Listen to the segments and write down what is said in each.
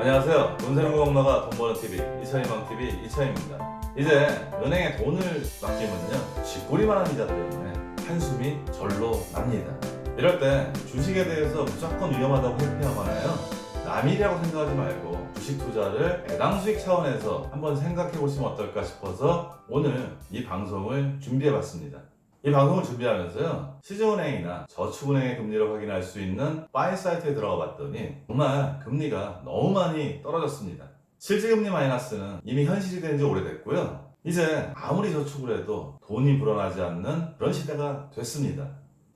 안녕하세요. 돈 세는 거 엄마가 돈 버는 TV 이차희망TV 이차희입니다. 이제 은행에 돈을 맡기면요 쥐꼬리만한 이자 때문에 한숨이 절로 납니다. 이럴 때 주식에 대해서 무조건 위험하다고 회피하고 하나요? 남일이라고 생각하지 말고 주식 투자를 배당 수익 차원에서 한번 생각해 보시면 어떨까 싶어서 오늘 이 방송을 준비해 봤습니다. 이 방송을 준비하면서요 시중은행이나 저축은행의 금리를 확인할 수 있는 파이 사이트에 들어가 봤더니 정말 금리가 너무 많이 떨어졌습니다. 실질금리 마이너스는 이미 현실이 된 지 오래됐고요. 이제 아무리 저축을 해도 돈이 불어나지 않는 그런 시대가 됐습니다.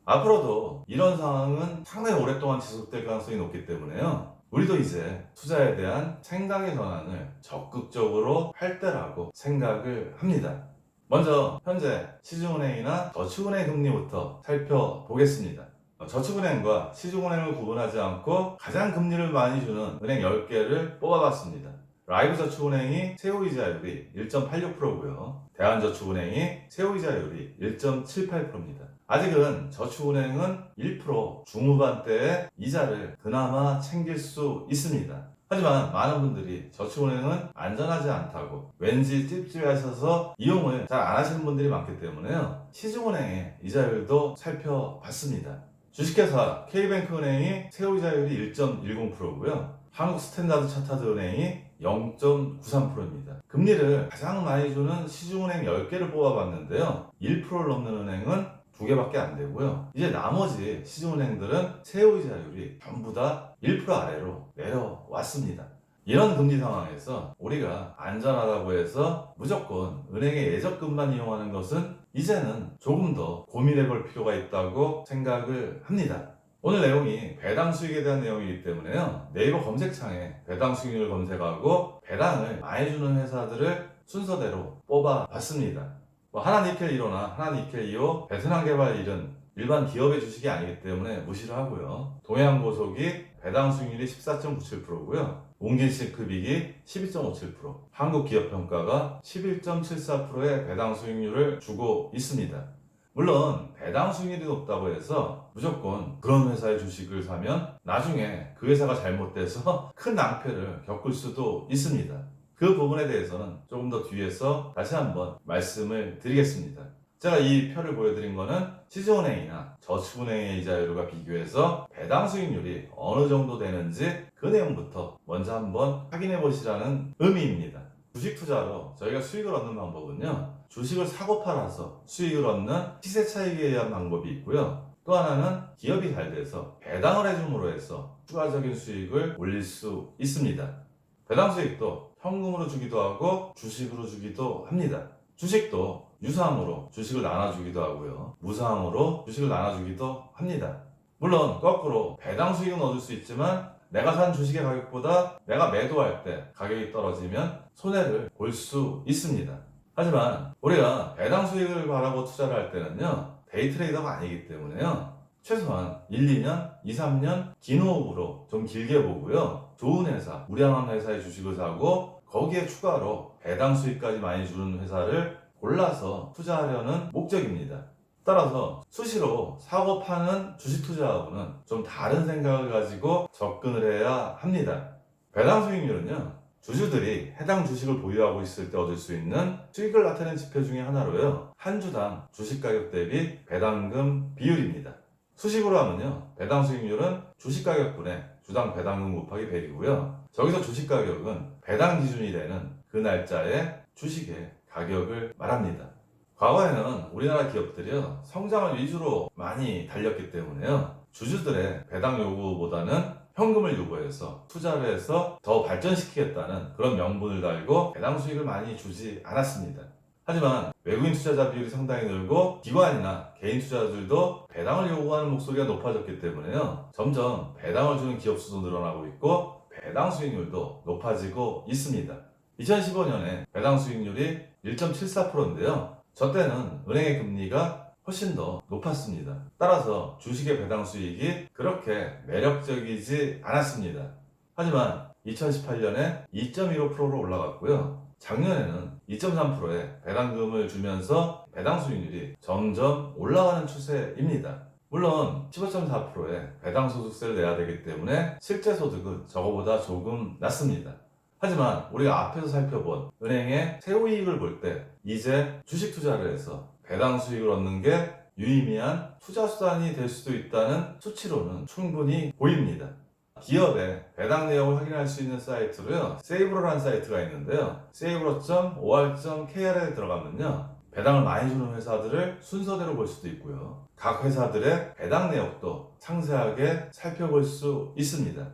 앞으로도 이런 상황은 상당히 오랫동안 지속될 가능성이 높기 때문에요. 우리도 이제 투자에 대한 생각의 전환을 적극적으로 할 때라고 생각을 합니다. 먼저 현재 시중은행이나 저축은행 금리부터 살펴보겠습니다. 저축은행과 시중은행을 구분하지 않고 가장 금리를 많이 주는 은행 10개를 뽑아봤습니다. 라이브저축은행이 세후이자율이 1.86%고요. 대한저축은행이 세후이자율이 1.78%입니다. 아직은 저축은행은 1% 중후반대의 이자를 그나마 챙길 수 있습니다. 하지만 많은 분들이 저축은행은 안전하지 않다고 왠지 찝찝해하셔서 이용을 잘 안 하시는 분들이 많기 때문에요. 시중은행의 이자율도 살펴봤습니다. 주식회사 K뱅크은행이 세후이자율이 1.10%고요. 한국스탠다드차타드은행이 0.93%입니다. 금리를 가장 많이 주는 시중은행 10개를 뽑아봤는데요. 1%를 넘는 은행은 2개밖에 안 되고요. 이제 나머지 시중은행들은 세후이자율이 전부 다 1% 아래로 내려왔습니다. 이런 금리 상황에서 우리가 안전하다고 해서 무조건 은행의 예적금만 이용하는 것은 이제는 조금 더 고민해 볼 필요가 있다고 생각을 합니다. 오늘 내용이 배당 수익에 대한 내용이기 때문에요. 네이버 검색창에 배당 수익률을 검색하고 배당을 많이 주는 회사들을 순서대로 뽑아봤습니다. 하나니켈1호나 하나니켈2호, 베트남개발1은 일반 기업의 주식이 아니기 때문에 무시를 하고요. 동해안고속이 배당 수익률이 14.97%고요. 웅진싱크빅이 12.57%, 한국기업평가가 11.74%의 배당 수익률을 주고 있습니다. 물론 배당 수익률이 높다고 해서 무조건 그런 회사의 주식을 사면 나중에 그 회사가 잘못돼서 큰 낭패를 겪을 수도 있습니다. 그 부분에 대해서는 조금 더 뒤에서 다시 한번 말씀을 드리겠습니다. 제가 이 표를 보여드린 거는 시중은행이나 저축은행의 이자율과 비교해서 배당 수익률이 어느 정도 되는지 그 내용부터 먼저 한번 확인해 보시라는 의미입니다. 주식 투자로 저희가 수익을 얻는 방법은요, 주식을 사고 팔아서 수익을 얻는 시세 차익에 의한 방법이 있고요. 또 하나는 기업이 잘 돼서 배당을 해줌으로 해서 추가적인 수익을 올릴 수 있습니다. 배당 수익도 현금으로 주기도 하고 주식으로 주기도 합니다. 주식도 유상으로 주식을 나눠주기도 하고요. 무상으로 주식을 나눠주기도 합니다. 물론 거꾸로 배당 수익은 얻을 수 있지만 내가 산 주식의 가격보다 내가 매도할 때 가격이 떨어지면 손해를 볼 수 있습니다. 하지만 우리가 배당 수익을 바라고 투자를 할 때는요, 데이트레이더가 아니기 때문에요. 최소한 1, 2년, 2, 3년 긴 호흡으로 좀 길게 보고요. 좋은 회사, 우량한 회사의 주식을 사고 거기에 추가로 배당 수익까지 많이 주는 회사를 골라서 투자하려는 목적입니다. 따라서 수시로 사고 파는 주식 투자하고는 좀 다른 생각을 가지고 접근을 해야 합니다. 배당 수익률은요, 주주들이 해당 주식을 보유하고 있을 때 얻을 수 있는 수익을 나타내는 지표 중에 하나로요, 한 주당 주식 가격 대비 배당금 비율입니다. 수식으로 하면요, 배당 수익률은 주식 가격분의 주당 배당금 곱하기 100이고요. 저기서 주식 가격은 배당 기준이 되는 그 날짜의 주식의 가격을 말합니다. 과거에는 우리나라 기업들이요, 성장을 위주로 많이 달렸기 때문에요, 주주들의 배당 요구보다는 현금을 요구해서 투자를 해서 더 발전시키겠다는 그런 명분을 달고 배당 수익을 많이 주지 않았습니다. 하지만 외국인 투자자 비율이 상당히 늘고 기관이나 개인 투자자들도 배당을 요구하는 목소리가 높아졌기 때문에요, 점점 배당을 주는 기업 수도 늘어나고 있고 배당 수익률도 높아지고 있습니다. 2015년에 배당 수익률이 1.74%인데요 저 때는 은행의 금리가 훨씬 더 높았습니다. 따라서 주식의 배당 수익이 그렇게 매력적이지 않았습니다. 하지만 2018년에 2.15%로 올라갔고요. 작년에는 2.3%의 배당금을 주면서 배당 수익률이 점점 올라가는 추세입니다. 물론 15.4%의 배당 소득세를 내야 되기 때문에 실제 소득은 저거보다 조금 낮습니다. 하지만 우리가 앞에서 살펴본 은행의 세후이익을 볼 때 이제 주식 투자를 해서 배당 수익을 얻는 게 유의미한 투자 수단이 될 수도 있다는 수치로는 충분히 보입니다. 기업의 배당 내역을 확인할 수 있는 사이트로요, 세이브로라는 사이트가 있는데요, 세이브로.or.kr에 들어가면요, 배당을 많이 주는 회사들을 순서대로 볼 수도 있고요, 각 회사들의 배당 내역도 상세하게 살펴볼 수 있습니다.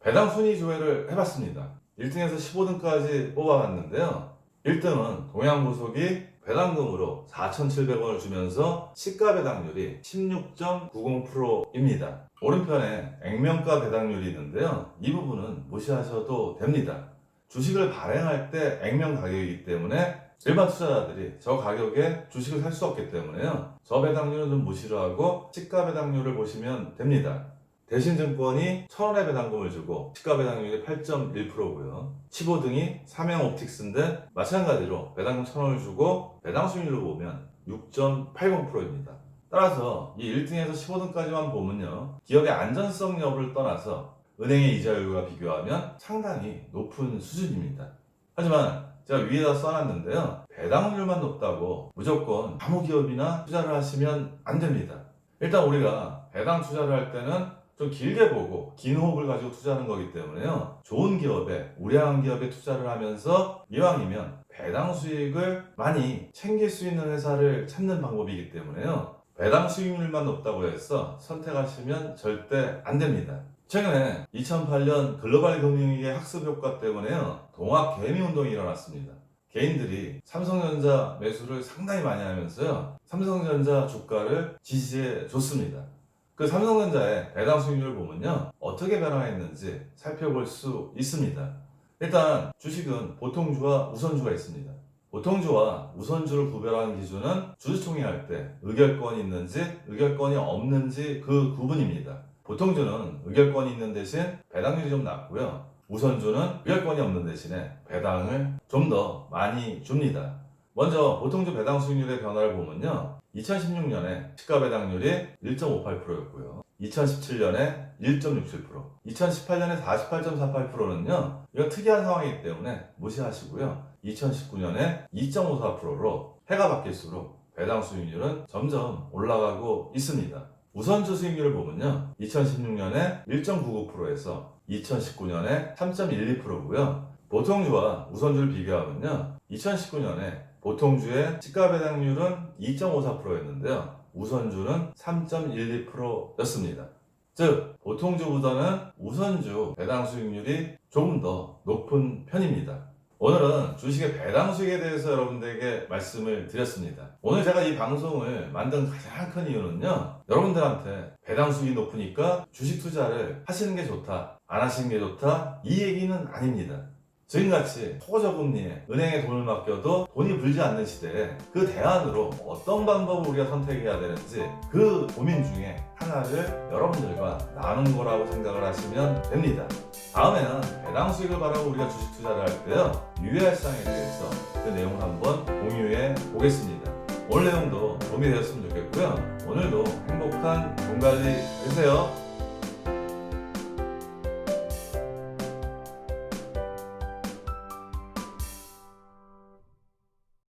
배당 순위 조회를 해봤습니다. 1등에서 15등까지 뽑아봤는데요, 1등은 동양보석이 배당금으로 4,700원을 주면서 시가 배당률이 16.90%입니다. 오른편에 액면가 배당률이 있는데요, 이 부분은 무시하셔도 됩니다. 주식을 발행할 때 액면 가격이기 때문에 일반 투자자들이 저 가격에 주식을 살 수 없기 때문에요, 저 배당률은 좀 무시를 하고 시가 배당률을 보시면 됩니다. 대신증권이 1,000원의 배당금을 주고 시가 배당률이 8.1%고요. 15등이 삼양옵틱스인데 마찬가지로 배당금 1,000원을 주고 배당 수익률로 보면 6.80%입니다. 따라서 이 1등에서 15등까지만 보면요, 기업의 안전성 여부를 떠나서 은행의 이자율과 비교하면 상당히 높은 수준입니다. 하지만 제가 위에다 써놨는데요, 배당률만 높다고 무조건 아무 기업이나 투자를 하시면 안 됩니다. 일단 우리가 배당 투자를 할 때는 좀 길게 보고 긴 호흡을 가지고 투자하는 거기 때문에요, 좋은 기업에, 우량한 기업에 투자를 하면서 이왕이면 배당 수익을 많이 챙길 수 있는 회사를 찾는 방법이기 때문에요, 배당 수익률만 높다고 해서 선택하시면 절대 안 됩니다. 최근에 2008년 글로벌 금융위기 학습 효과 때문에요, 동학 개미 운동이 일어났습니다. 개인들이 삼성전자 매수를 상당히 많이 하면서요, 삼성전자 주가를 지지해 줬습니다. 그 삼성전자의 배당 수익률을 보면요, 어떻게 변화했는지 살펴볼 수 있습니다. 일단 주식은 보통주와 우선주가 있습니다. 보통주와 우선주를 구별하는 기준은 주주총회할 때 의결권이 있는지 의결권이 없는지 그 구분입니다. 보통주는 의결권이 있는 대신 배당률이 좀 낮고요, 우선주는 의결권이 없는 대신에 배당을 좀 더 많이 줍니다. 먼저 보통주 배당 수익률의 변화를 보면요, 2016년에 시가 배당률이 1.58%였고요. 2017년에 1.67%, 2018년에 48.48%는요, 이건 특이한 상황이기 때문에 무시하시고요. 2019년에 2.54%로 해가 바뀔수록 배당 수익률은 점점 올라가고 있습니다. 우선주 수익률을 보면요, 2016년에 1.99%에서 2019년에 3.12%고요. 보통주와 우선주를 비교하면요, 2019년에 보통주의 시가 배당률은 2.54%였는데요, 우선주는 3.12%였습니다. 즉, 보통주보다는 우선주 배당 수익률이 조금 더 높은 편입니다. 오늘은 주식의 배당 수익에 대해서 여러분들에게 말씀을 드렸습니다. 오늘 제가 이 방송을 만든 가장 큰 이유는요, 여러분들한테 배당 수익이 높으니까 주식 투자를 하시는 게 좋다, 안 하시는 게 좋다, 이 얘기는 아닙니다. 지금같이 초저금리에 은행에 돈을 맡겨도 돈이 불지 않는 시대에 그 대안으로 어떤 방법을 우리가 선택해야 되는지 그 고민 중에 하나를 여러분들과 나눈 거라고 생각을 하시면 됩니다. 다음에는 배당 수익을 바라고 우리가 주식 투자를 할 때요, 유의할 사항에 대해서 그 내용을 한번 공유해 보겠습니다. 오늘 내용도 도움이 되었으면 좋겠고요. 오늘도 행복한 돈 관리 되세요.